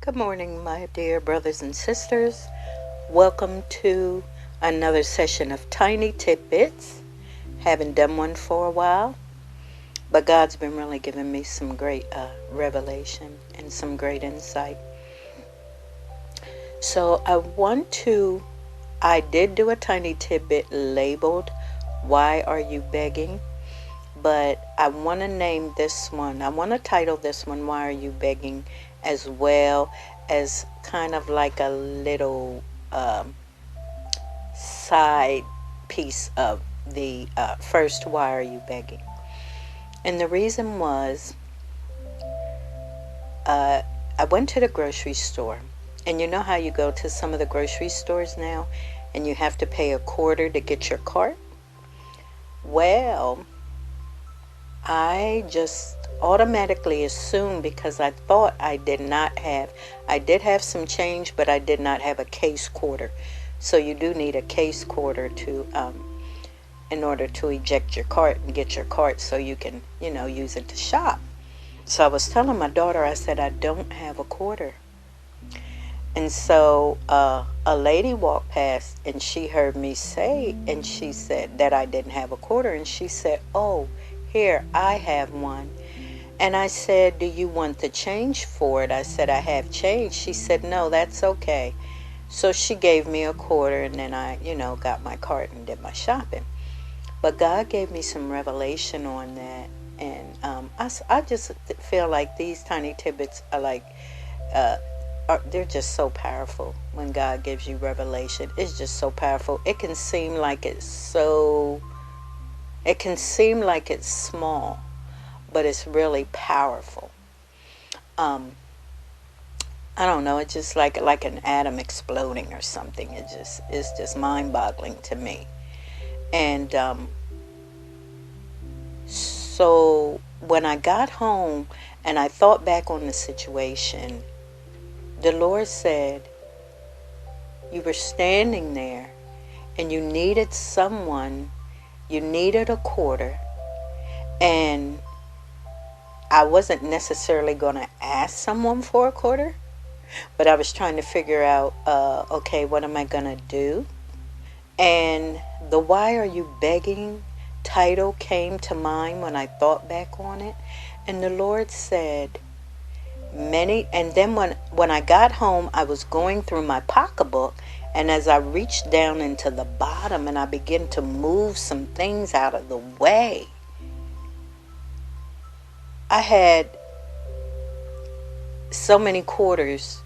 Good morning, my dear brothers and sisters. Welcome to another session of Tiny Tidbits. Haven't done one for a while, but God's been really giving me some great revelation and some great insight. So I did do a tiny tidbit labeled, "Why Are You Begging?" But I want to name this one, I want to title this one, "Why Are You Begging?" as well as kind of like a little side piece of the first, "Why Are You Begging?" And the reason was, I went to the grocery store. And you know how you go to some of the grocery stores now and you have to pay a quarter to get your cart? Well, I just automatically assumed, because I thought I did have some change, but I did not have a case quarter. So you do need a case quarter in order to eject your cart and get your cart so you can, use it to shop. So I was telling my daughter, I said, I don't have a quarter. And so a lady walked past and she heard me say, and she said that I didn't have a quarter. And she said, "Oh, here, I have one." And I said, "Do you want the change for it?" I said, "I have change." She said, "No, that's okay." So she gave me a quarter, and then I, got my cart and did my shopping. But God gave me some revelation on that. And I just feel like these tiny tidbits are like, they're just so powerful. When God gives you revelation, it's just so powerful. It can seem like it's small, but it's really powerful. I don't know, it's just like an atom exploding or something. It's just mind-boggling to me. And so when I got home and I thought back on the situation, the Lord said, you were standing there and you needed a quarter, and I wasn't necessarily going to ask someone for a quarter, but I was trying to figure out, okay, what am I going to do? And the "Why Are You Begging" title came to mind when I thought back on it. And the Lord said, and then when I got home, I was going through my pocketbook, and as I reached down into the bottom and I began to move some things out of the way, I had so many quarters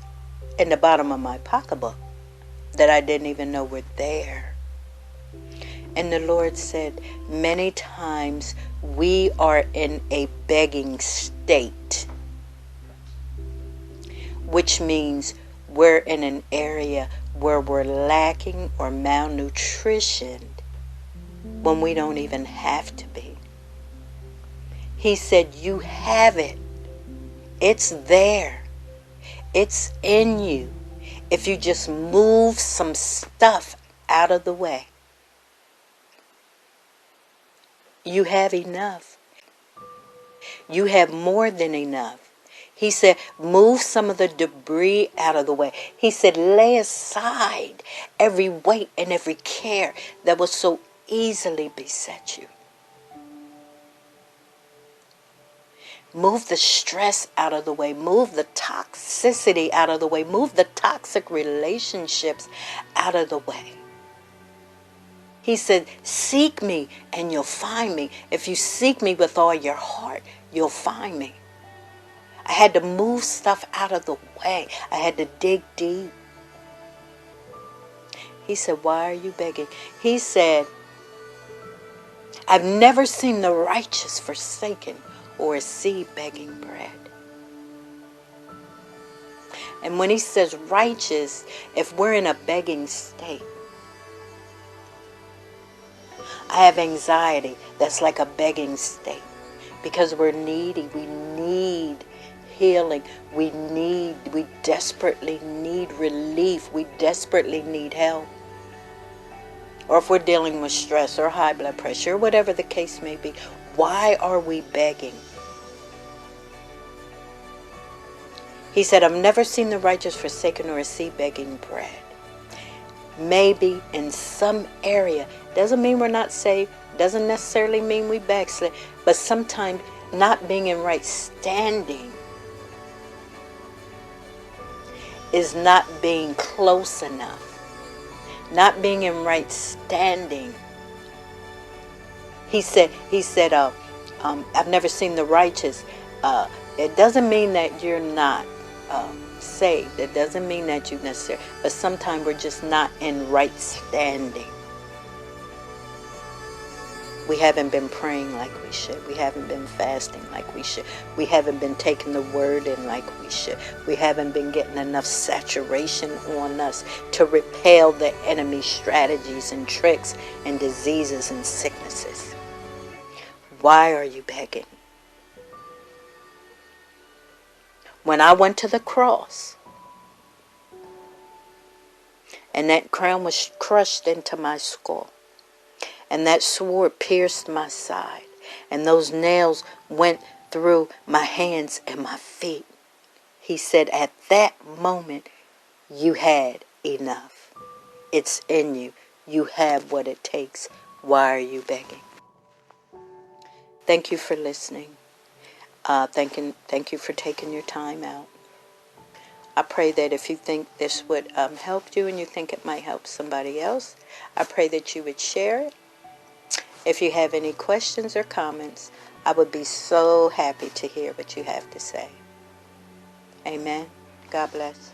in the bottom of my pocketbook that I didn't even know were there. And the Lord said, many times we are in a begging state, which means we're in an area where we're lacking or malnutrition when we don't even have to be. He said, you have it. It's there. It's in you. If you just move some stuff out of the way, you have enough. You have more than enough. He said, move some of the debris out of the way. He said, lay aside every weight and every care that will so easily beset you. Move the stress out of the way. Move the toxicity out of the way. Move the toxic relationships out of the way. He said, seek me and you'll find me. If you seek me with all your heart, you'll find me. I had to move stuff out of the way. I had to dig deep. He said, why are you begging? He said, I've never seen the righteous forsaken or a seed begging bread. And when he says righteous, if we're in a begging state, I have anxiety that's like a begging state because we're needy. We need healing. We desperately need relief. We desperately need help. Or if we're dealing with stress or high blood pressure, or whatever the case may be, why are we begging? He said, I've never seen the righteous forsaken or a seed begging bread. Maybe in some area, doesn't mean we're not saved, doesn't necessarily mean we backslid, but sometimes not being in right standing is not being close enough. Not being in right standing. He said, I've never seen the righteous. It doesn't mean that you're not saved. It doesn't mean that you necessarily, but sometimes we're just not in right standing. We haven't been praying like we should. We haven't been fasting like we should. We haven't been taking the word in like we should. We haven't been getting enough saturation on us to repel the enemy's strategies and tricks and diseases and sicknesses. Why are you begging? When I went to the cross and that crown was crushed into my skull, and that sword pierced my side, and those nails went through my hands and my feet, he said, at that moment, you had enough. It's in you. You have what it takes. Why are you begging? Thank you for listening. Thank you for taking your time out. I pray that if you think this would help you and you think it might help somebody else, I pray that you would share it. If you have any questions or comments, I would be so happy to hear what you have to say. Amen. God bless.